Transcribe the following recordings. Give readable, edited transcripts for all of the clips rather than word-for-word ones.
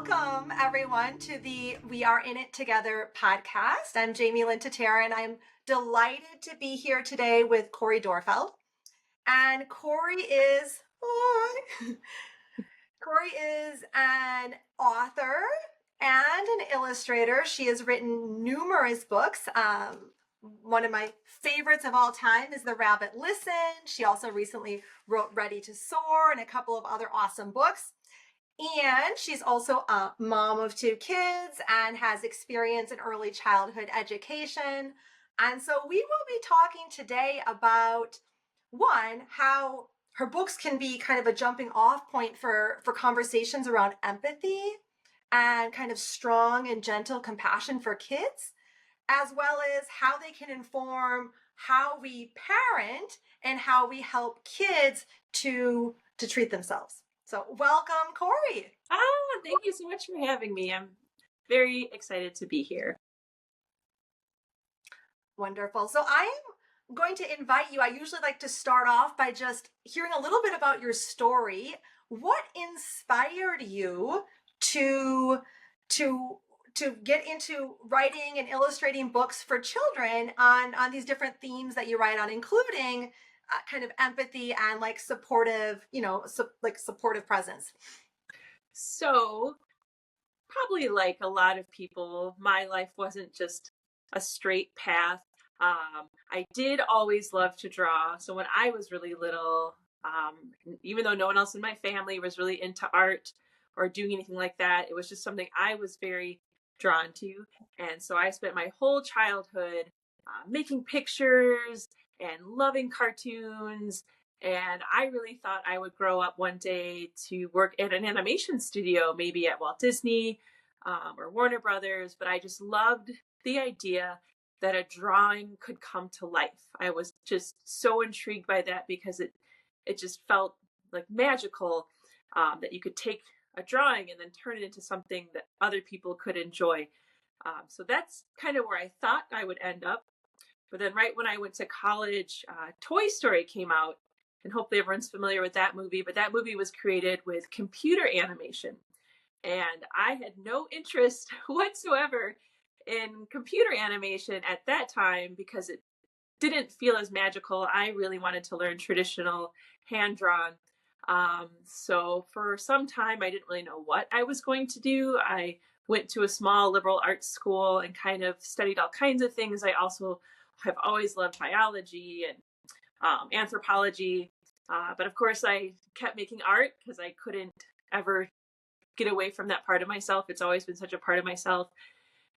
Welcome, everyone, to the We Are In It Together podcast. I'm Jamie Lynn, and I'm delighted to be here today with Cori Doerrfeld. And Cori is an author and an illustrator. She has written numerous books. One of my favorites of all time is The Rabbit Listened. She also recently wrote Ready to Soar and a couple of other awesome books. And she's also a mom of 2 kids and has experience in early childhood education. And so we will be talking today about, one, how her books can be kind of a jumping off point for conversations around empathy and kind of strong and gentle compassion for kids, as well as how they can inform how we parent and how we help kids to treat themselves. So welcome, Cori. Thank you so much for having me. I'm very excited to be here. Wonderful. So I'm going to invite you. I usually like to start off by just hearing a little bit about your story. What inspired you to get into writing and illustrating books for children on these different themes that you write on, including kind of empathy and like supportive, supportive presence? So, probably like a lot of people, my life wasn't just a straight path. I did always love to draw. So when I was really little, even though no one else in my family was really into art or doing anything like that, it was just something I was very drawn to. And so I spent my whole childhood making pictures and loving cartoons. And I really thought I would grow up one day to work at an animation studio, maybe at Walt Disney or Warner Brothers. But I just loved the idea that a drawing could come to life. I was just so intrigued by that because it just felt like magical that you could take a drawing and then turn it into something that other people could enjoy. So that's kind of where I thought I would end up. But then right when I went to college, Toy Story came out, and hopefully everyone's familiar with that movie. But that movie was created with computer animation. And I had no interest whatsoever in computer animation at that time because it didn't feel as magical. I really wanted to learn traditional hand-drawn. So for some time, I didn't really know what I was going to do. I went to a small liberal arts school and kind of studied all kinds of things. I also have always loved biology and anthropology. But of course, I kept making art because I couldn't ever get away from that part of myself. It's always been such a part of myself.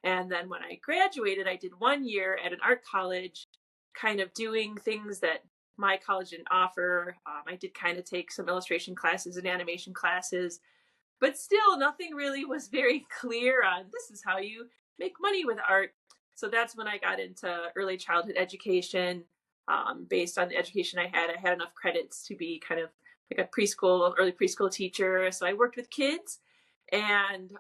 And then when I graduated, I did 1 year at an art college, kind of doing things that my college didn't offer. I did kind of take some illustration classes and animation classes, but still nothing really was very clear on this is how you make money with art. So that's when I got into early childhood education. Based on the education I had enough credits to be kind of like a early preschool teacher. So I worked with kids, and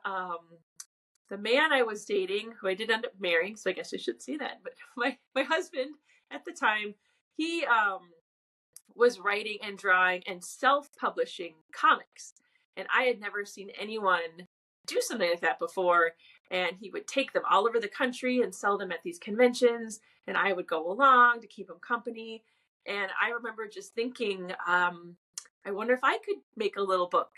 the man I was dating, who I did end up marrying, so I guess I should say that, but my husband at the time, he was writing and drawing and self-publishing comics. And I had never seen anyone do something like that before. And he would take them all over the country and sell them at these conventions. And I would go along to keep him company. And I remember just thinking, I wonder if I could make a little book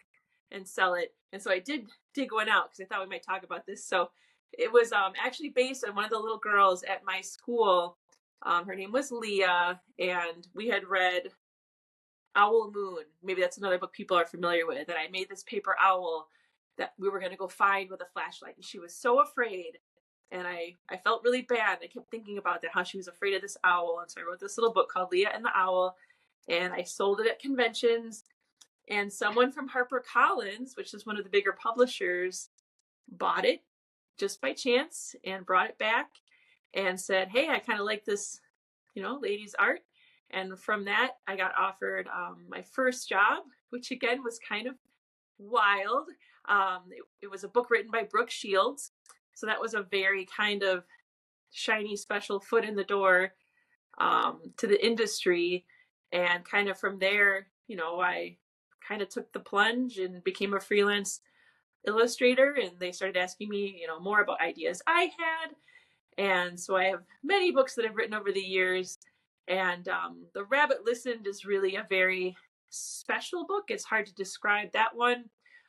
and sell it. And so I did dig one out because I thought we might talk about this. So it was actually based on one of the little girls at my school. Her name was Leah, and we had read Owl Moon. Maybe that's another book people are familiar with. And I made this paper owl that we were going to go find with a flashlight. And she was so afraid. And I felt really bad. I kept thinking about that, how she was afraid of this owl. And so I wrote this little book called Leah and the Owl. And I sold it at conventions. And someone from HarperCollins, which is one of the bigger publishers, bought it just by chance and brought it back and said, hey, I kind of like this, lady's art. And from that, I got offered my first job, which again was kind of wild. It was a book written by Brooke Shields. So that was a very kind of shiny, special foot in the door to the industry. And kind of from there, I kind of took the plunge and became a freelance illustrator, and they started asking me, more about ideas I had. And so I have many books that I've written over the years. And The Rabbit Listened is really a very special book. It's hard to describe that one.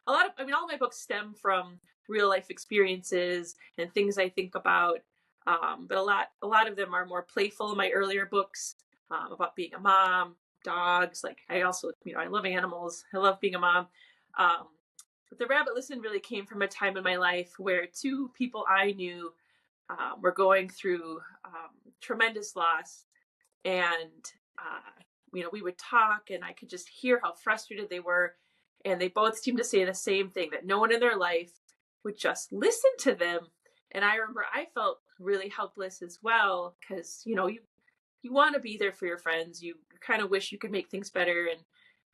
All my books stem from real life experiences and things I think about. But a lot of them are more playful. My earlier books about being a mom, dogs. Like I also, I love animals. I love being a mom. But The Rabbit Listened really came from a time in my life where two people I knew were going through tremendous loss, and we would talk, and I could just hear how frustrated they were, and they both seemed to say the same thing, that no one in their life would just listen to them. And I remember I felt really helpless as well, because you want to be there for your friends. You kind of wish you could make things better, and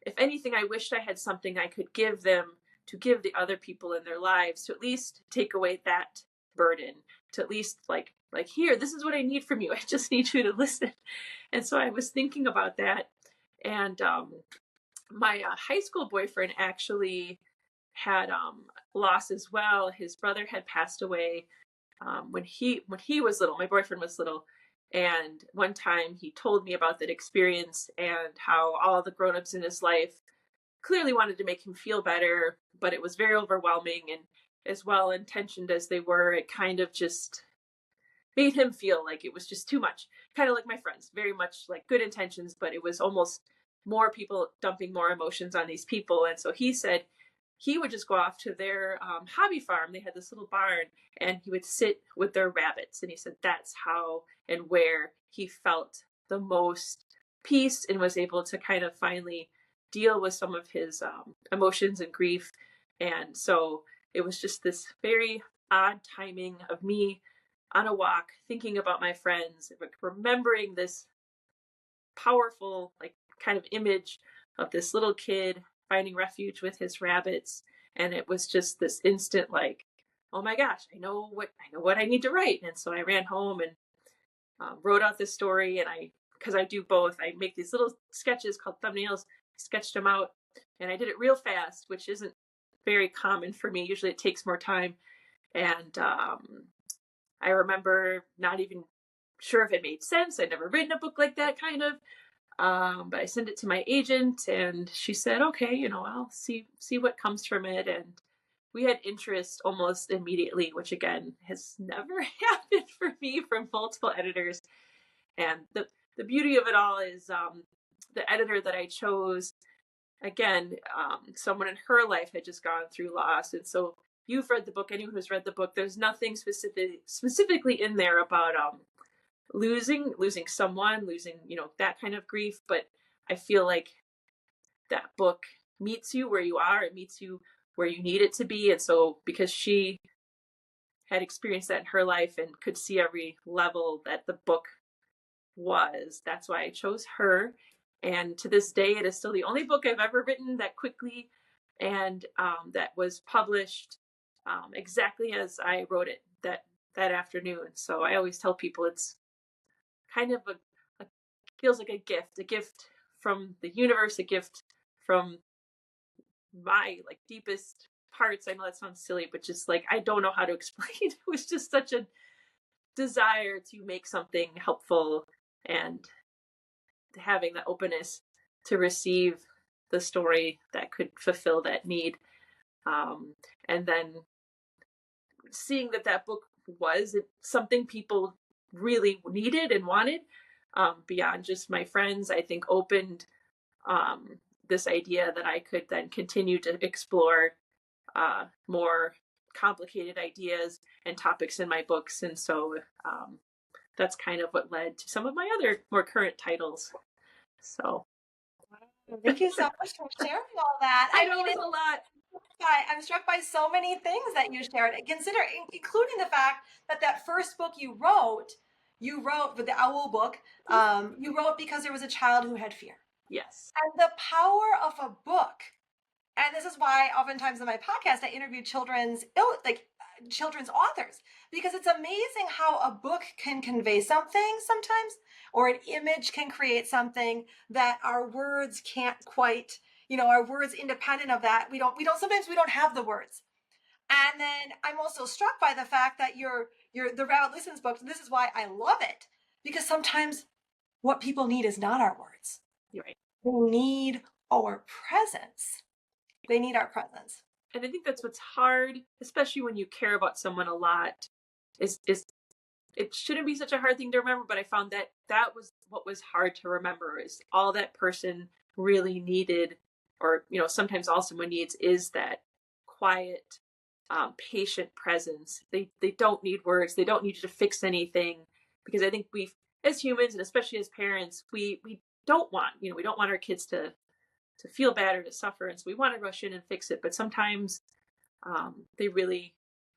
if anything, I wished I had something I could give them to give the other people in their lives, to at least take away that burden, to at least like here, this is what I need from you. I just need you to listen. And so I was thinking about that. And my high school boyfriend actually had loss as well. His brother had passed away when he was little. My boyfriend was little. And one time he told me about that experience and how all the grown-ups in his life clearly wanted to make him feel better, but it was very overwhelming. And as well intentioned as they were, it kind of just made him feel like it was just too much. Kind of like my friends, very much like good intentions, but it was almost more people dumping more emotions on these people. And so he said he would just go off to their hobby farm. They had this little barn, and he would sit with their rabbits. And he said that's how and where he felt the most peace and was able to kind of finally deal with some of his emotions and grief. And so it was just this very odd timing of me on a walk, thinking about my friends, remembering this powerful, like, kind of image of this little kid finding refuge with his rabbits. And it was just this instant, like, oh my gosh, I know what I need to write. And so I ran home and wrote out this story. And because I do both, I make these little sketches called thumbnails, sketched them out, and I did it real fast, which isn't very common for me. Usually it takes more time. And I remember not even sure if it made sense. I'd never written a book like that, kind of. But I sent it to my agent, and she said, okay, I'll see what comes from it. And we had interest almost immediately, which again has never happened for me, from multiple editors. And the beauty of it all is the editor that I chose, again, someone in her life had just gone through loss. And so you've read the book, anyone who's read the book, there's nothing specifically in there about losing someone, losing, that kind of grief. But I feel like that book meets you where you are. It meets you where you need it to be. And so because she had experienced that in her life and could see every level that the book was, that's why I chose her. And to this day, it is still the only book I've ever written that quickly, and that was published exactly as I wrote it that afternoon. So I always tell people it's kind of feels like a gift from the universe, a gift from my deepest parts. I know that sounds silly, but just I don't know how to explain. It was just such a desire to make something helpful, and having the openness to receive the story that could fulfill that need. And then seeing that book was something people really needed and wanted, beyond just my friends, I think opened this idea that I could then continue to explore more complicated ideas and topics in my books. And so that's kind of what led to some of my other more current titles. So thank you so much for sharing all that. I know it's a lot. I'm struck by so many things that you shared, including the fact that first book you wrote with the owl book, you wrote because there was a child who had fear. Yes. And the power of a book. And this is why oftentimes in my podcast, I interview children's authors, because it's amazing how a book can convey something sometimes, or an image can create something that our words can't quite, our words independent of that. Sometimes we don't have the words. And then I'm also struck by the fact that the Rabbit Listens book. This is why I love it, because sometimes what people need is not our words. You're right. They need our presence. They need our presence. And I think that's what's hard, especially when you care about someone a lot, is it shouldn't be such a hard thing to remember, but I found that that was what was hard to remember, is all that person really needed, or sometimes all someone needs is that quiet, patient presence. They don't need words. They don't need you to fix anything, because I think we, as humans and especially as parents, we don't want we don't want our kids to feel bad or to suffer, and so we want to rush in and fix it. But sometimes they really,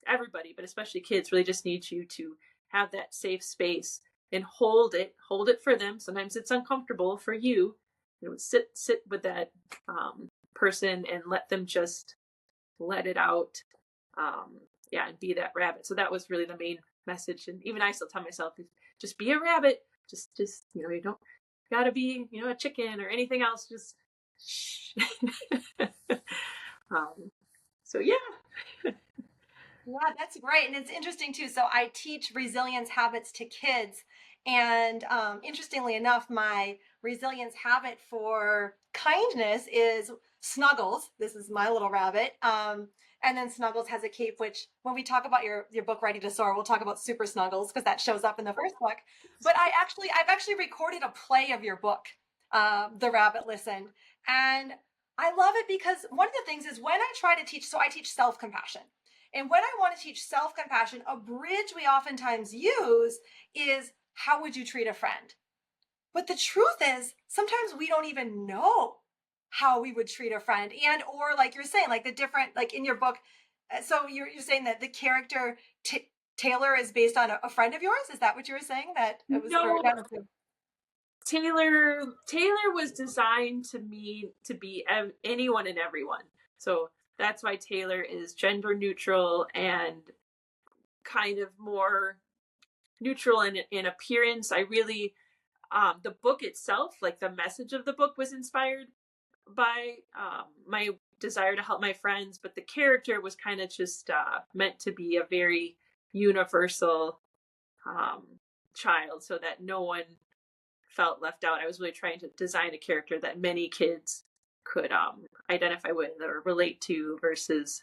everybody, but especially kids, really just need you to have that safe space and hold it for them. Sometimes it's uncomfortable for you, sit with that person and let them just let it out. Yeah, and be that rabbit. So that was really the main message. And even I still tell myself, just be a rabbit. Just you don't gotta be a chicken or anything else. Just shh. So yeah. Yeah, that's great. And it's interesting too. So I teach resilience habits to kids. And interestingly enough, my resilience habit for kindness is Snuggles. This is my little rabbit. And then Snuggles has a cape, which when we talk about your book, Ready to Soar, we'll talk about Super Snuggles because that shows up in the first book. But I've actually recorded a play of your book, The Rabbit Listened. And I love it because one of the things is when I try to teach, so I teach self-compassion. And when I want to teach self-compassion, a bridge we oftentimes use is, how would you treat a friend? But the truth is, sometimes we don't even know how we would treat a friend. And, or like you're saying, like the different, like in your book, so you're saying that the character Taylor is based on a friend of yours? Is that what you were saying? That it was, or No, that was Taylor was designed to be anyone and everyone. So that's why Taylor is gender neutral and kind of more neutral in appearance. I really, the book itself, like the message of the book, was inspired by my desire to help my friends, but the character was kind of just meant to be a very universal um, child, so that no one felt left out. I was really trying to design a character that many kids could identify with or relate to, versus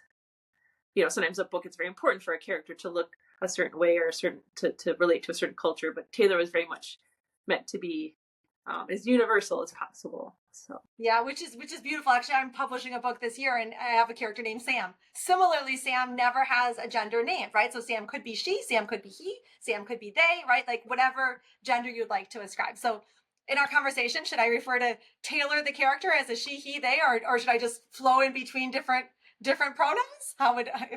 sometimes a book, it's very important for a character to look a certain way or a certain to relate to a certain culture, but Taylor was very much meant to be as universal as possible. So yeah, which is beautiful. Actually, I'm publishing a book this year, and I have a character named Sam. Similarly, Sam never has a gender name, right? So Sam could be she, Sam could be he, Sam could be they, right? Like whatever gender you'd like to ascribe. So in our conversation, should I refer to Taylor the character as a she, he, they, or should I just flow in between different pronouns?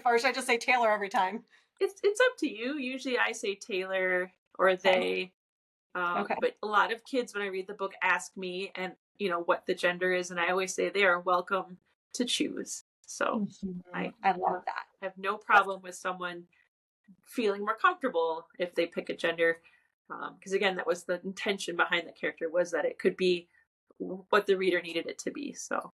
Or should I just say Taylor every time? it's up to you. Usually, I say Taylor or Okay. they. Okay. But a lot of kids, when I read the book, ask me and what the gender is, and I always say they are welcome to choose. So Mhm. I I love that. have no problem with someone feeling more comfortable if they pick a gender, because again, that was the intention behind the character, was that it could be what the reader needed it to be. So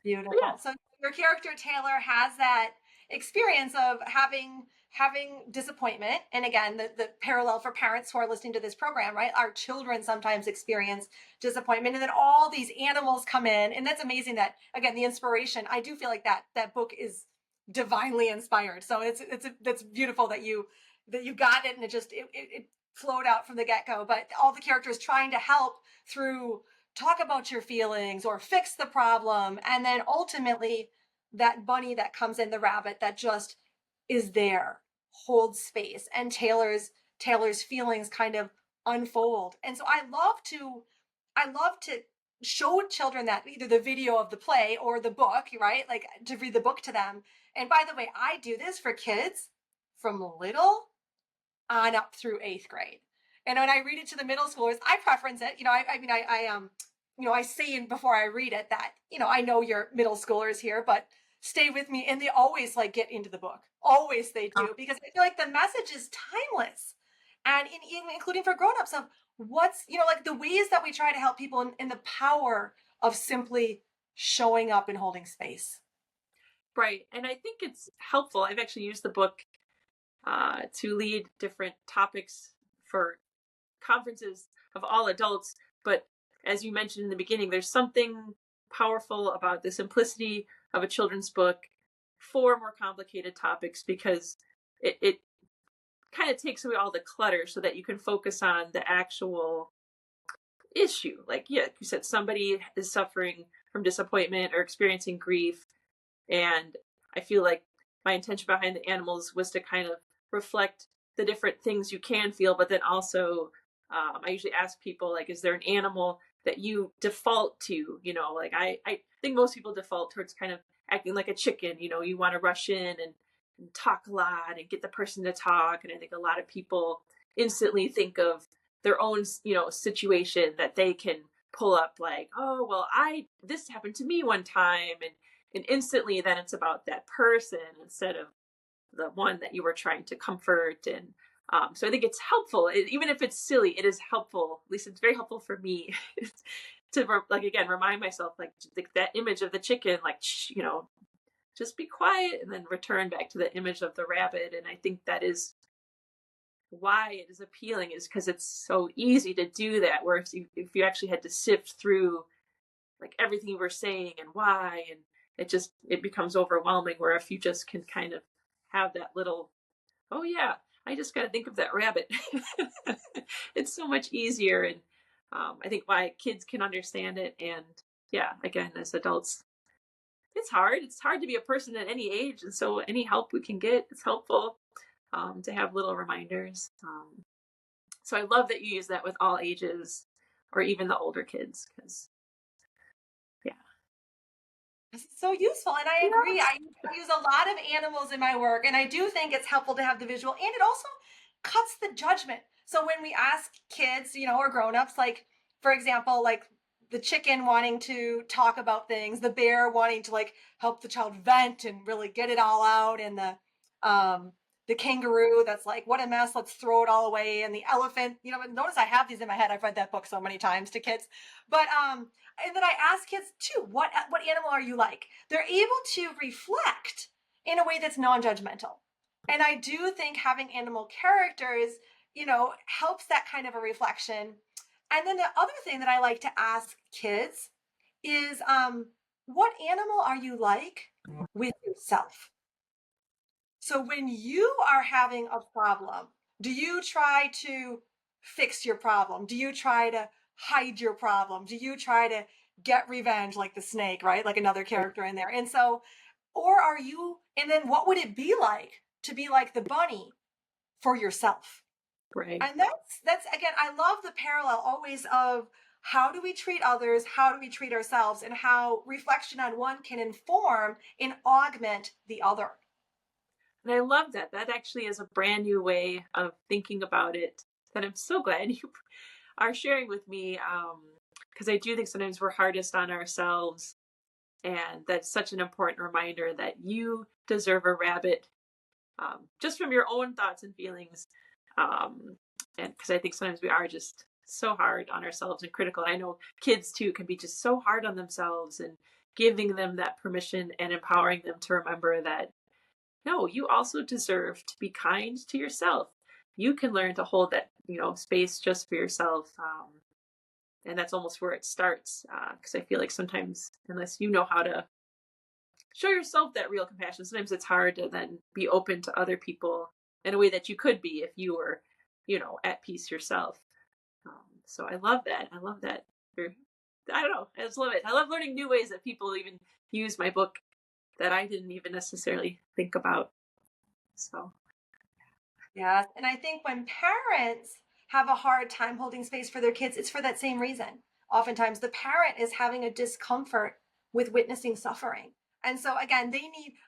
Beautiful. yeah. So your character Taylor has that experience of having disappointment. And again, the parallel for parents who are listening to this program, right? Our children sometimes experience disappointment. And then all these animals come in. And that's amazing that, again, the inspiration, I do feel like that book is divinely inspired. So that's beautiful that you got it, and it flowed out from the get-go. But all the characters trying to help through talk about your feelings or fix the problem, and then ultimately that bunny that comes in, the rabbit that just is there, holds space, and Taylor's feelings kind of unfold. And so I love to show children that, either the video of the play or the book, right? Like to read the book to them. And by the way, I do this for kids from little on up through 8th grade. And when I read it to the middle schoolers, I preference it. I say before I read it that, I know you're middle schoolers here, but stay with me. And they always like get into the book. Always they do, because I feel like the message is timeless. And including for grown-ups, of what's, like the ways that we try to help people, in the power of simply showing up and holding space. Right. And I think it's helpful. I've actually used the book to lead different topics for conferences of all adults. But as you mentioned in the beginning, there's something powerful about the simplicity of a children's book for more complicated topics, because it kind of takes away all the clutter so that you can focus on the actual issue. Like, yeah, you said somebody is suffering from disappointment or experiencing grief. And I feel like my intention behind the animals was to kind of reflect the different things you can feel, but then also I usually ask people, like, is there an animal that you default to? You know, like I think most people default towards kind of acting like a chicken. You know, you want to rush in and talk a lot and get the person to talk. And I think a lot of people instantly think of their own, situation that they can pull up, like, oh, well, this happened to me one time. And instantly then it's about that person instead of the one that you were trying to comfort. And so I think it's helpful, even if it's silly, it is helpful. At least it's very helpful for me to, like, again, remind myself, like that image of the chicken, like, just be quiet, and then return back to the image of the rabbit. And I think that is why it is appealing, is because it's so easy to do that, where if you actually had to sift through like everything you were saying and why, and it becomes overwhelming, where if you just can kind of have that little, oh yeah, I just got to think of that rabbit. It's so much easier. And I think why kids can understand it. And yeah, again, as adults, it's hard to be a person at any age, and so any help we can get is helpful, to have little reminders. So I love that you use that with all ages, or even the older kids, because yeah. This is so useful, and I agree. I use a lot of animals in my work, and I do think it's helpful to have the visual, and it also cuts the judgment. So when we ask kids, or grown-ups, like, for example, like the chicken wanting to talk about things, the bear wanting to like help the child vent and really get it all out, and the kangaroo that's like, what a mess, let's throw it all away, and the elephant, notice I have these in my head. I've read that book so many times to kids. But and then I ask kids too, what animal are you like? They're able to reflect in a way that's non-judgmental. And I do think having animal characters, helps that kind of a reflection. And then the other thing that I like to ask kids is, what animal are you like with yourself? So when you are having a problem, do you try to fix your problem? Do you try to hide your problem? Do you try to get revenge like the snake, right? Like another character in there. And so, or are you, and then what would it be like to be like the bunny for yourself? Right. And that's again, I love the parallel always of how do we treat others, how do we treat ourselves, and how reflection on one can inform and augment the other. And I love that. That actually is a brand new way of thinking about it that I'm so glad you are sharing with me. Because I do think sometimes we're hardest on ourselves. And that's such an important reminder that you deserve a rabbit, just from your own thoughts and feelings. And because I think sometimes we are just so hard on ourselves and critical. And I know kids too can be just so hard on themselves, and giving them that permission and empowering them to remember that, no, you also deserve to be kind to yourself. You can learn to hold that, space just for yourself. And that's almost where it starts. Because I feel like sometimes, unless you know how to show yourself that real compassion, sometimes it's hard to then be open to other people in a way that you could be if you were, at peace yourself. So I love that. I love that. I don't know. I just love it. I love learning new ways that people even use my book that I didn't even necessarily think about. So, Yes. And I think when parents have a hard time holding space for their kids, it's for that same reason. Oftentimes, the parent is having a discomfort with witnessing suffering. And so, again,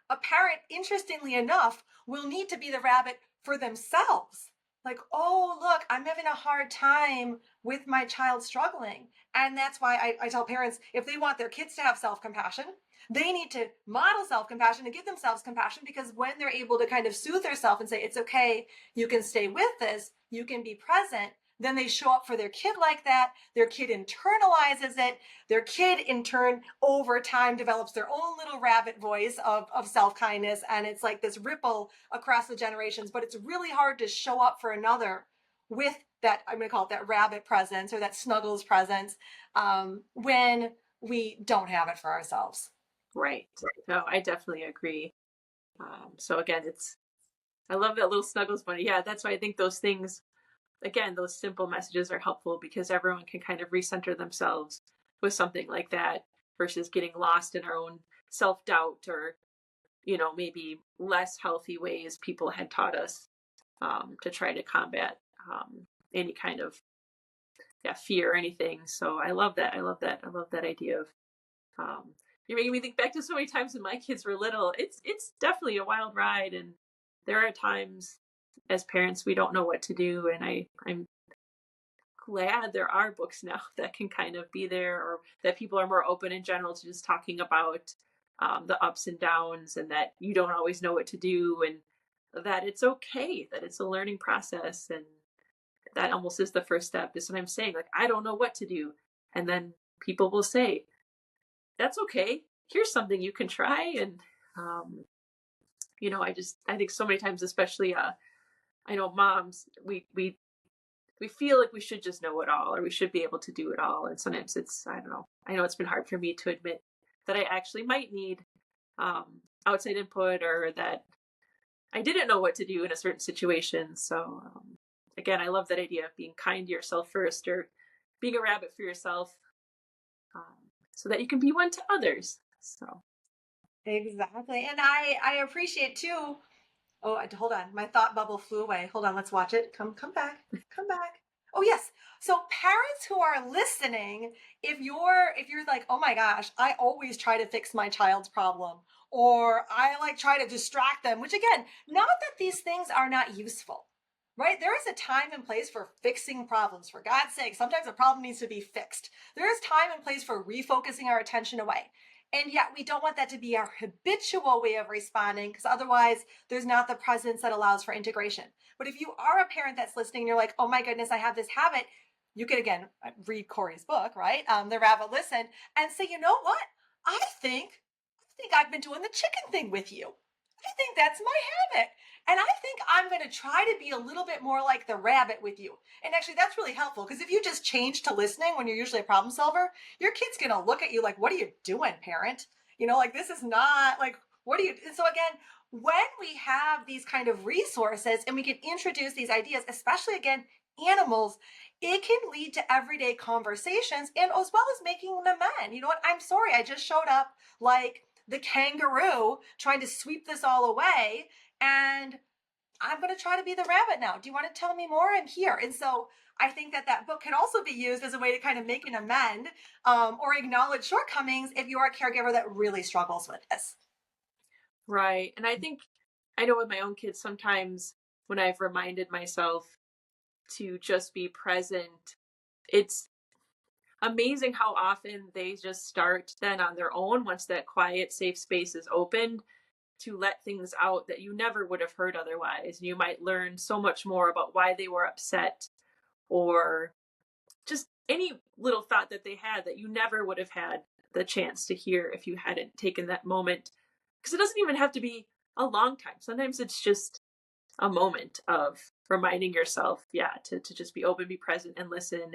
a parent, interestingly enough, will need to be the rabbit for themselves. Like, oh, look, I'm having a hard time with my child struggling. And that's why I tell parents, if they want their kids to have self compassion, they need to model self compassion and give themselves compassion, because when they're able to kind of soothe themselves and say, it's okay, you can stay with this, you can be present, then they show up for their kid like that. Their kid internalizes it. Their kid, in turn, over time, develops their own little rabbit voice of self kindness. And it's like this ripple across the generations. But it's really hard to show up for another with that, I'm going to call it that rabbit presence or that snuggles presence, when we don't have it for ourselves. Right. No, I definitely agree. So again, I love that little snuggles bunny. Yeah, that's why I think those things, again, those simple messages are helpful because everyone can kind of recenter themselves with something like that versus getting lost in our own self doubt or, maybe less healthy ways people had taught us to try to combat any kind of fear or anything. So I love that. I love that. I love that idea of you're making me think back to so many times when my kids were little. It's definitely a wild ride, and there are times as parents we don't know what to do. And I'm glad there are books now that can kind of be there, or that people are more open in general to just talking about the ups and downs, and that you don't always know what to do, and that it's okay, that it's a learning process, and that almost is the first step. Is what I'm saying. Like I don't know what to do, and then people will say, "That's okay. Here's something you can try." And um, I think so many times, especially I know moms, we feel like we should just know it all or we should be able to do it all. And sometimes I don't know. I know it's been hard for me to admit that I actually might need um, outside input or that I didn't know what to do in a certain situation. So, again, I love that idea of being kind to yourself first or being a rabbit for yourself um, so that you can be one to others. So, Exactly. And I appreciate too. Oh, hold on. My thought bubble flew away. Hold on. Let's watch it. Come back. Come back. Oh, yes. So parents who are listening, if you're like, "Oh my gosh, I always try to fix my child's problem," or "I like try to distract them," which again, not that these things are not useful. Right? There is a time and place for fixing problems. For God's sake, sometimes a problem needs to be fixed. There is time and place for refocusing our attention away. And yet we don't want that to be our habitual way of responding, because otherwise there's not the presence that allows for integration. But if you are a parent that's listening and you're like, "Oh my goodness, I have this habit," you could again read Cori's book, right? The Rabbit Listen, and say, "You know what? I think I've been doing the chicken thing with you. I think that's my habit. And I think I'm going to try to be a little bit more like the rabbit with you." And actually, that's really helpful, because if you just change to listening when you're usually a problem solver, your kid's going to look at you like, "What are you doing, parent? Like this is not like, what are you?" And so, again, when we have these kind of resources and we can introduce these ideas, especially again, animals, it can lead to everyday conversations and as well as making an amend. "You know what? I'm sorry. I just showed up like the kangaroo trying to sweep this all away. And I'm going to try to be the rabbit now. Do you want to tell me more? I'm here." And so I think that book can also be used as a way to kind of make an amend, or acknowledge shortcomings if you are a caregiver that really struggles with this. right. And I know with my own kids, sometimes when I've reminded myself to just be present, it's amazing how often they just start then on their own once that quiet, safe space is opened to let things out that you never would have heard otherwise. And you might learn so much more about why they were upset or just any little thought that they had that you never would have had the chance to hear if you hadn't taken that moment. Because it doesn't even have to be a long time. Sometimes it's just a moment of reminding yourself, to just be open, be present, and listen.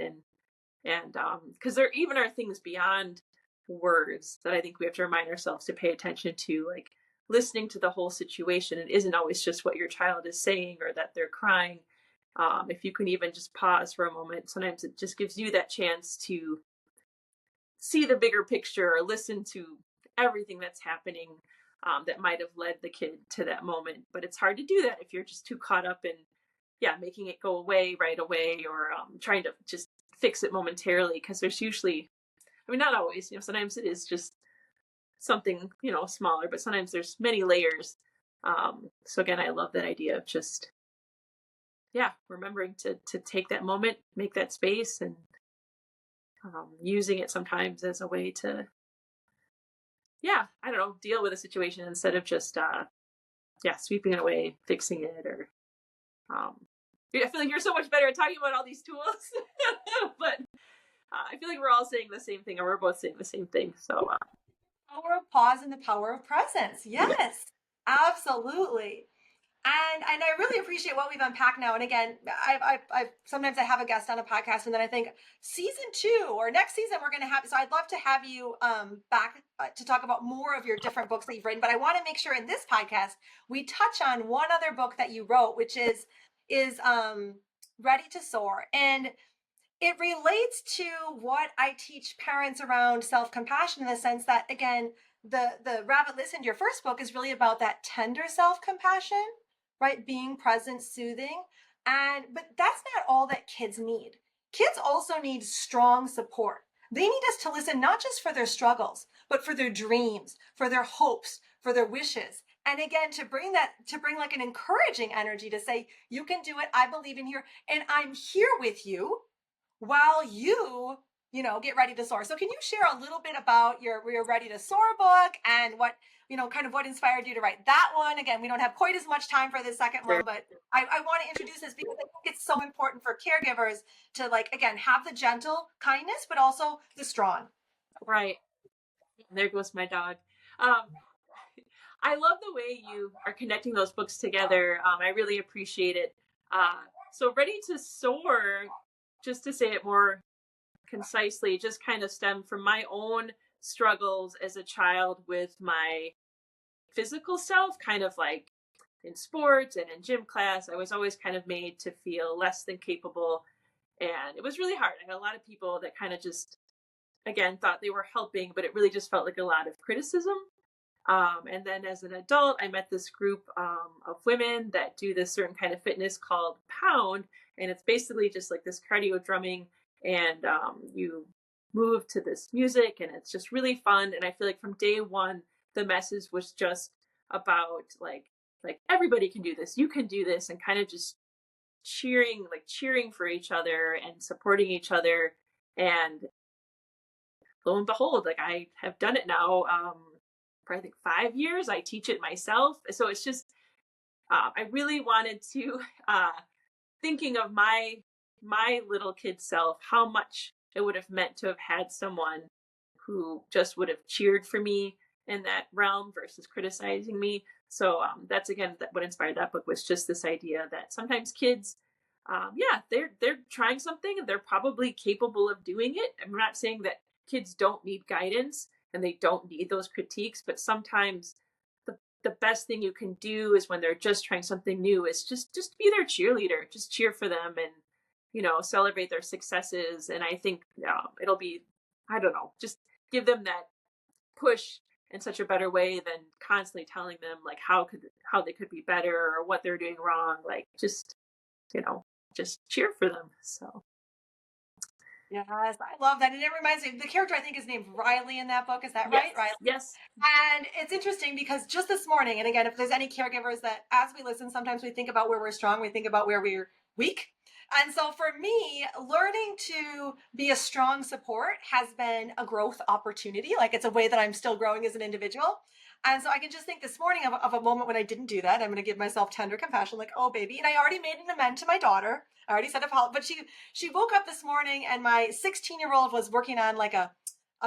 And because there even are things beyond words that I think we have to remind ourselves to pay attention to, like listening to the whole situation. It isn't always just what your child is saying or that they're crying. If you can even just pause for a moment, sometimes it just gives you that chance to see the bigger picture or listen to everything that's happening that might have led the kid to that moment. But it's hard to do that if you're just too caught up in, making it go away right away or trying to just fix it momentarily. Because there's usually, I mean, not always, sometimes it is just something, smaller, but sometimes there's many layers. So again, I love that idea of just, remembering to take that moment, make that space, and using it sometimes as a way to, I don't know, deal with a situation instead of just, sweeping it away, fixing it, or, um, I feel like you're so much better at talking about all these tools, but I feel like we're all saying the same thing, or we're both saying the same thing. So, Power of pause and the power of presence. yeah, Yes, absolutely. And I really appreciate what we've unpacked now. And again, I sometimes I have a guest on a podcast, and then I think season 2 or next season we're going to have. So I'd love to have you back to talk about more of your different books that you've written. But I want to make sure in this podcast we touch on one other book that you wrote, which is Ready to Soar, and it relates to what I teach parents around self-compassion in the sense that, again, the Rabbit Listened, your first book, is really about that tender self-compassion, right? Being present, soothing. But that's not all that kids need. Kids also need strong support. They need us to listen not just for their struggles, but for their dreams, for their hopes, for their wishes. And again, to bring like an encouraging energy to say, you can do it. I believe in you. And I'm here with you while you get ready to soar. So can you share a little bit about your Ready to Soar book and what, kind of what inspired you to write that one? Again, we don't have quite as much time for the second sure. one, but I want to introduce this because I think it's so important for caregivers to, like, again, have the gentle kindness, but also the strong. Right. There goes my dog. Um, I love the way you are connecting those books together. I really appreciate it. So Ready to Soar, just to say it more concisely, just kind of stemmed from my own struggles as a child with my physical self, kind of like in sports and in gym class. I was always kind of made to feel less than capable. And it was really hard. I had a lot of people that kind of just, again, thought they were helping, but it really just felt like a lot of criticism. And then as an adult, I met this group of women that do this certain kind of fitness called Pound. And it's basically just like this cardio drumming, and you move to this music, and it's just really fun. And I feel like from day one, the message was just about like everybody can do this, you can do this, and kind of just cheering for each other and supporting each other. And lo and behold, like I have done it now for I think 5 years. I teach it myself, so it's just I really wanted to thinking of my little kid self, how much it would have meant to have had someone who just would have cheered for me in that realm versus criticizing me. So that's again what inspired that book, was just this idea that sometimes kids, yeah, they're trying something and they're probably capable of doing it. I'm not saying that kids don't need guidance and they don't need those critiques, but sometimes the best thing you can do is when they're just trying something new is just be their cheerleader, just cheer for them, and celebrate their successes. And I think it'll be, I don't know, just give them that push in such a better way than constantly telling them like how they could be better or what they're doing wrong. Like just cheer for them. So Yes, I love that. And it reminds me, the character I think is named Riley in that book. Is that right? yes, Riley? yes, And it's interesting because just this morning, and again, if there's any caregivers that as we listen, sometimes we think about where we're strong, we think about where we're weak. And so for me, learning to be a strong support has been a growth opportunity. Like, it's a way that I'm still growing as an individual. And so I can just think this morning of a moment when I didn't do that. I'm going to give myself tender compassion, like, oh, baby. And I already made an amend to my daughter. I already said apology, but she woke up this morning, and my 16-year-old was working on like a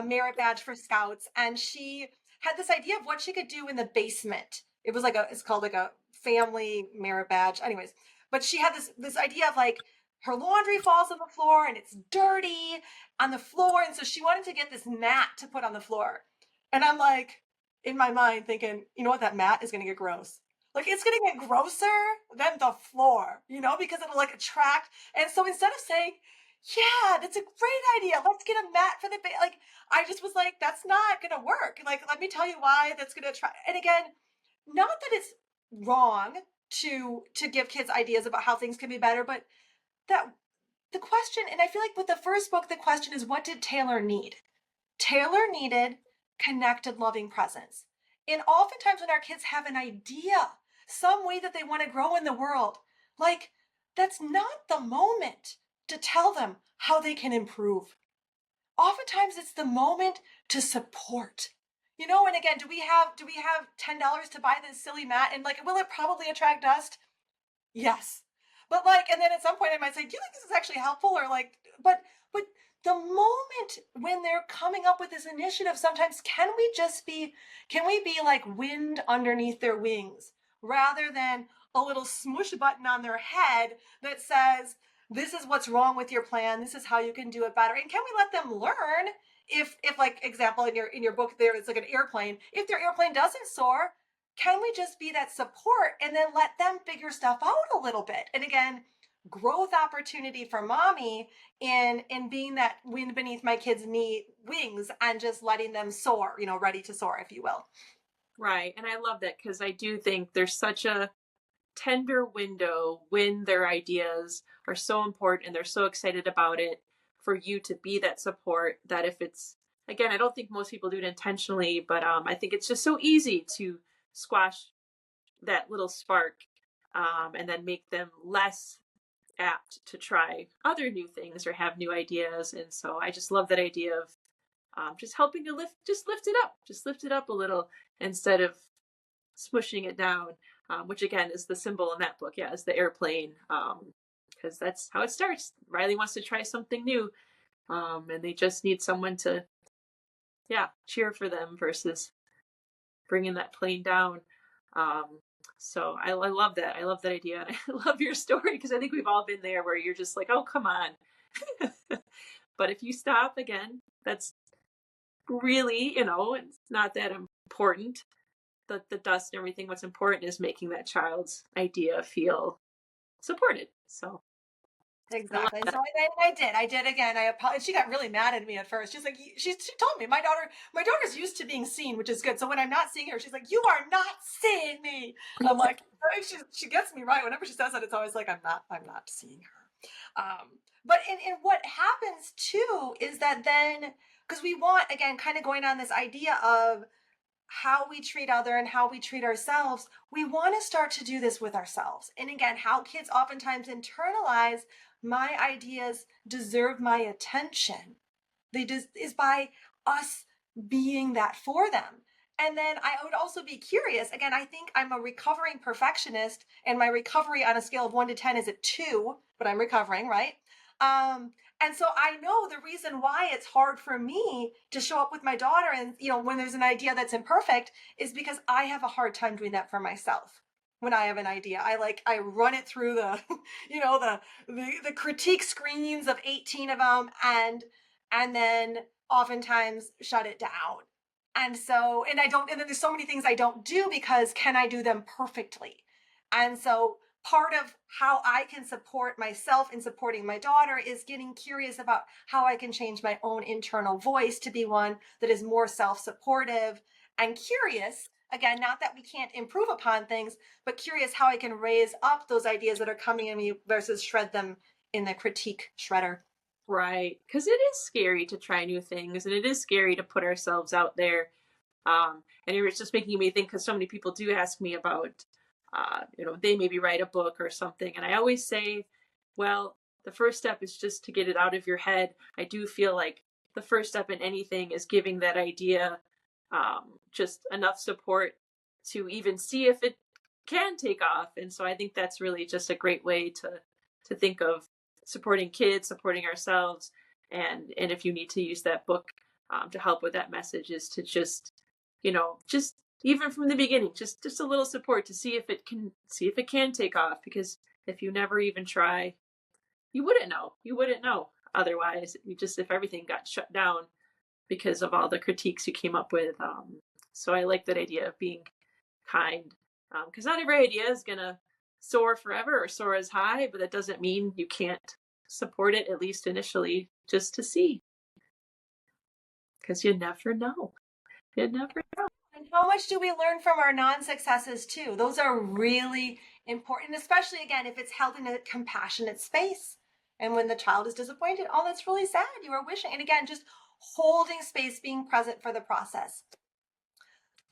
merit badge for scouts, and she had this idea of what she could do in the basement. It was like it's called like a family merit badge. Anyways, but she had this idea of like her laundry falls on the floor and it's dirty on the floor. And so she wanted to get this mat to put on the floor. And I'm like, in my mind thinking, you know what, that mat is going to get gross. Like, it's going to get grosser than the floor, because it'll like attract. And so instead of saying, yeah, that's a great idea, let's get a mat for the like, I just was like, that's not going to work. Like, let me tell you why that's going to attract. And again, not that it's wrong to give kids ideas about how things can be better, but that the question, and I feel like with the first book, the question is, what did Taylor need? Taylor needed connected, loving presence. And oftentimes when our kids have an idea, some way that they want to grow in the world, like, that's not the moment to tell them how they can improve. Oftentimes it's the moment to support. And again, do we have $10 to buy this silly mat? And like, will it probably attract dust? Yes. But like, and then at some point I might say, do you think this is actually helpful? Or like, but the moment when they're coming up with this initiative, sometimes can we be like wind underneath their wings rather than a little smush button on their head that says, this is what's wrong with your plan. This is how you can do it better. And can we let them learn if like example in your book there, it's like an airplane. If their airplane doesn't soar, can we just be that support and then let them figure stuff out a little bit? And again, growth opportunity for mommy in being that wind beneath my kids' wings and just letting them soar, ready to soar, if you will. Right. And I love that because I do think there's such a tender window when their ideas are so important and they're so excited about it for you to be that support that if it's, again, I don't think most people do it intentionally, but I think it's just so easy to squash that little spark and then make them less apt to try other new things or have new ideas. And so I just love that idea of just helping to lift it up a little instead of smushing it down, which again is the symbol in that book. Yeah, is the airplane, because that's how it starts. Riley wants to try something new, and they just need someone to, yeah, cheer for them versus bringing that plane down. So I love that. I love that idea. And I love your story because I think we've all been there where you're just like, oh, come on. But if you stop again, that's really, it's not that important. The dust and everything. What's important is making that child's idea feel supported. So Exactly. So I did again. She got really mad at me at first. She's like, she told me my daughter's used to being seen, which is good. So when I'm not seeing her, she's like, you are not seeing me. I'm like, she gets me right. Whenever she says that, it's always like, I'm not seeing her. But in what happens too is that then, because we want, again, kind of going on this idea of how we treat other and how we treat ourselves, we want to start to do this with ourselves. And again, how kids oftentimes internalize my ideas deserve my attention. Is by us being that for them. And then I would also be curious. Again, I think I'm a recovering perfectionist, and my recovery on a scale of 1 to 10 is a 2, but I'm recovering, right? And so I know the reason why it's hard for me to show up with my daughter and, when there's an idea that's imperfect is because I have a hard time doing that for myself. When I have an idea, I run it through the, the critique screens of 18 of them and then oftentimes shut it down. And so, and then there's so many things I don't do because can I do them perfectly? And so part of how I can support myself in supporting my daughter is getting curious about how I can change my own internal voice to be one that is more self-supportive and curious. Again, not that we can't improve upon things, but curious how I can raise up those ideas that are coming in me versus shred them in the critique shredder. right, because it is scary to try new things, and it is scary to put ourselves out there. And it was just making me think because so many people do ask me about, they maybe write a book or something, and I always say, well, the first step is just to get it out of your head. I do feel like the first step in anything is giving that idea just enough support to even see if it can take off. And so I think that's really just a great way to think of supporting kids, supporting ourselves, and if you need to use that book to help with that message, is to just just even from the beginning, just a little support to see if it can take off. Because if you never even try, you wouldn't know. You wouldn't know otherwise. If everything got shut down because of all the critiques you came up with. So I like that idea of being kind, because not every idea is gonna soar forever or soar as high, but that doesn't mean you can't support it, at least initially, just to see, because you never know. You never know. And how much do we learn from our non-successes too? Those are really important, especially again, if it's held in a compassionate space. And when the child is disappointed, oh, that's really sad. You were wishing. And again, just holding space, being present for the process.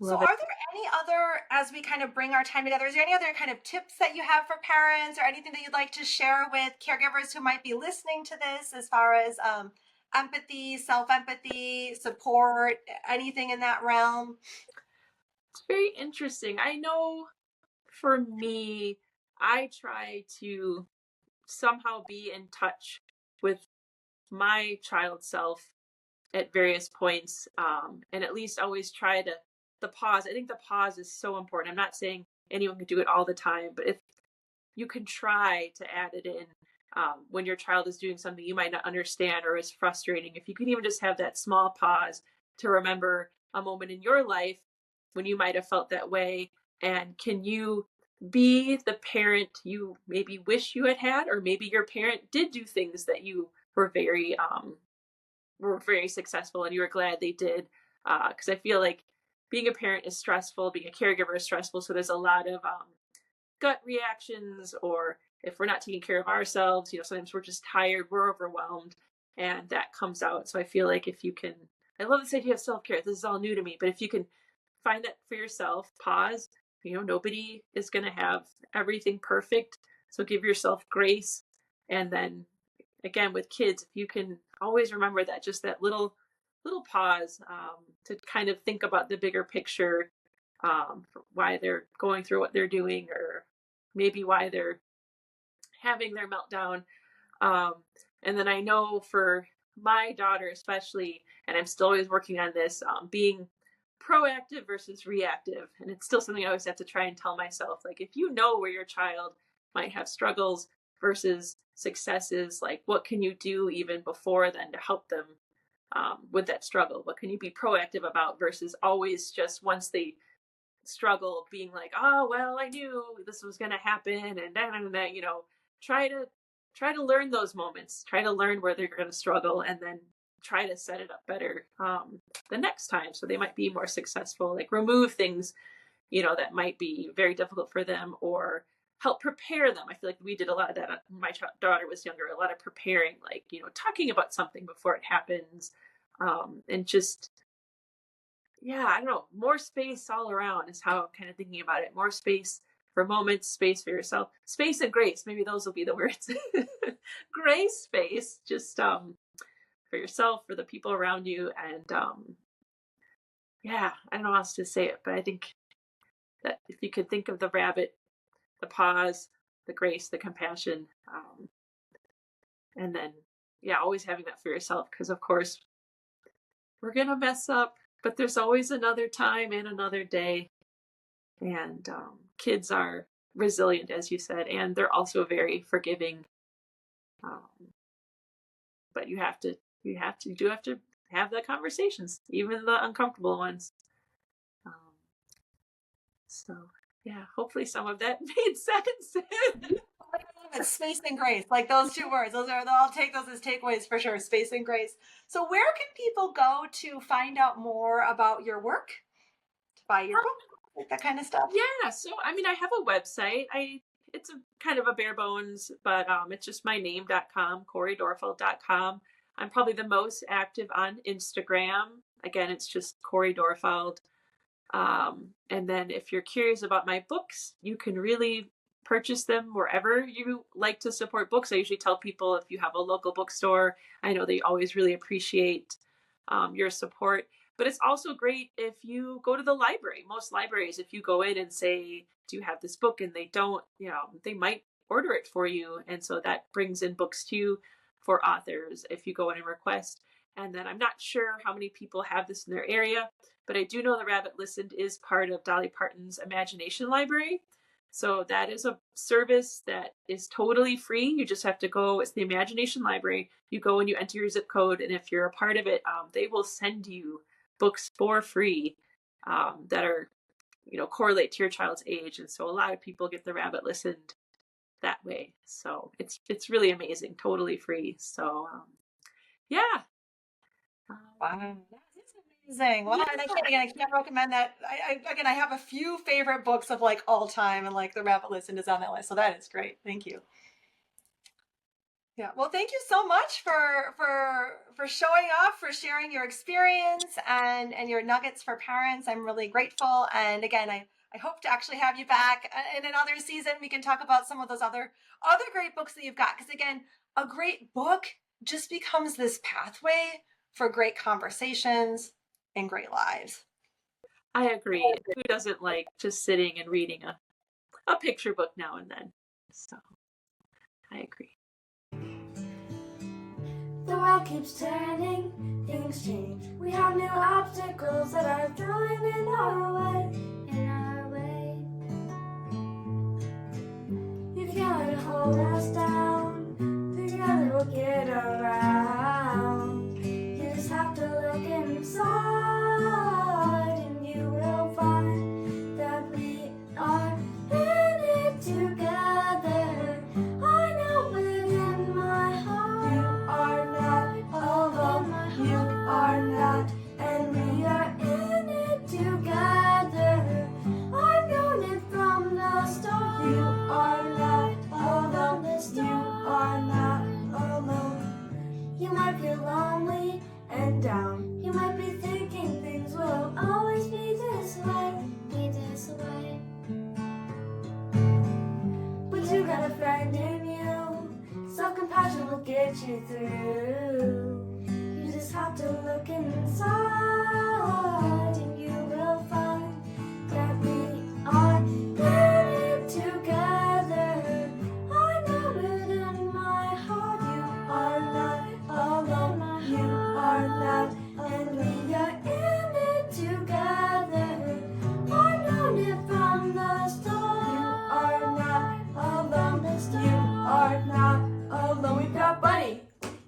So Love it. are there any other, as we kind of bring our time together, is there any other kind of tips that you have for parents or anything that you'd like to share with caregivers who might be listening to this as far as empathy, self-empathy, support, anything in that realm? It's very interesting. I know for me, I try to somehow be in touch with my child self at various points, and at least always try to the pause. I think the pause is so important. I'm not saying anyone can do it all the time, but if you can try to add it in when your child is doing something you might not understand or is frustrating, if you can even just have that small pause to remember a moment in your life when you might have felt that way, and can you be the parent you maybe wish you had had, or maybe your parent did do things that you were very successful and you were glad they did, because I feel like being a parent is stressful, being a caregiver is stressful, so there's a lot of gut reactions, or if we're not taking care of ourselves, sometimes we're just tired, we're overwhelmed, and that comes out. So I feel like if you can, I love this idea of self-care. This is all new to me, but if you can find that for yourself, pause. Nobody is going to have everything perfect, so give yourself grace. And then again, with kids, if you can always remember that, just that little pause, to kind of think about the bigger picture, why they're going through what they're doing, or maybe why they're having their meltdown. Um, and then I know for my daughter especially, and I'm still always working on this, being proactive versus reactive. And it's still something I always have to try and tell myself, like, if you know where your child might have struggles versus successes, like, what can you do even before then to help them with that struggle? What can you be proactive about versus always just once they struggle being like, oh well, I knew this was going to happen, and then try to learn those moments, try to learn where they're going to struggle, and then try to set it up better the next time so they might be more successful. Like, remove things that might be very difficult for them, or help prepare them. I feel like we did a lot of that when my daughter was younger, a lot of preparing, like talking about something before it happens, and just, yeah, I don't know, more space all around is how I'm kind of thinking about it. More space for moments, space for yourself, space and grace. Maybe those will be the words. Grace, space, just for yourself, for the people around you, and yeah, I don't know how else to say it, but I think that if you could think of the rabbit, the pause, the grace, the compassion, and then, yeah, always having that for yourself, because of course we're gonna mess up, but there's always another time and another day. And kids are resilient, as you said, and they're also very forgiving. Um, but you do have to have the conversations, even the uncomfortable ones. Um, so yeah, hopefully some of that made sense. It's space and grace, like those two words. I'll take those as takeaways for sure. Space and grace. So where can people go to find out more about your work, to buy your book, like that kind of stuff? Yeah, so I mean, I have a website. It's a kind of a bare bones, but it's just my name.com, CoriDoerrfeld.com. I'm probably the most active on Instagram. Again, it's just Cori Doerrfeld. And then if you're curious about my books, you can really purchase them wherever you like to support books. I usually tell people, if you have a local bookstore, I know they always really appreciate your support. But it's also great if you go to the library. Most libraries, if you go in and say, do you have this book? And they don't, they might order it for you. And so that brings in books too for authors if you go in and request. And then I'm not sure how many people have this in their area, but I do know the Rabbit Listened is part of Dolly Parton's Imagination Library. So that is a service that is totally free. You just have to go, it's the Imagination Library. You go and you enter your zip code, and if you're a part of it, they will send you books for free that are, correlate to your child's age. And so a lot of people get the Rabbit Listened that way. So it's really amazing, totally free. So yeah. Wow, that's amazing. Wow, and I can't recommend that. I have a few favorite books of like all time, and like The Rabbit Listened is on that list. So that is great. Thank you. Yeah. Well, thank you so much for showing up, for sharing your experience and your nuggets for parents. I'm really grateful. And again, I hope to actually have you back in another season. We can talk about some of those other great books that you've got. Because again, a great book just becomes this pathway for great conversations and great lives. I agree. Who doesn't like just sitting and reading a picture book now and then? So I agree. The world keeps turning, things change. We have new obstacles that are thrown in our way. In our way. You can't let it hold us down. Together we'll get around. You just have to look inside, and you will find that we are in it together. I know it in my heart. You are not alone. You are not, and we are in it together. I've known it from the start. You are not alone. You are not alone. You might feel lonely and down. You might be thinking things will always be this way. Be this way. But you got a friend in you. Self-compassion will get you through. You just have to look inside, and you will find that we are in it together. I know it in my heart. You are not alone. You are not, and we are in it together. I've known it from the start. You are not alone. You are not alone. We've got Bunny.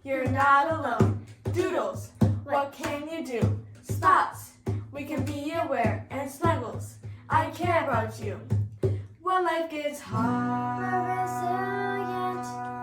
You're not alone. Doodles, what can you do? Spots, we can be aware. And Snuggles, I care about you. When life gets hard, we're resilient.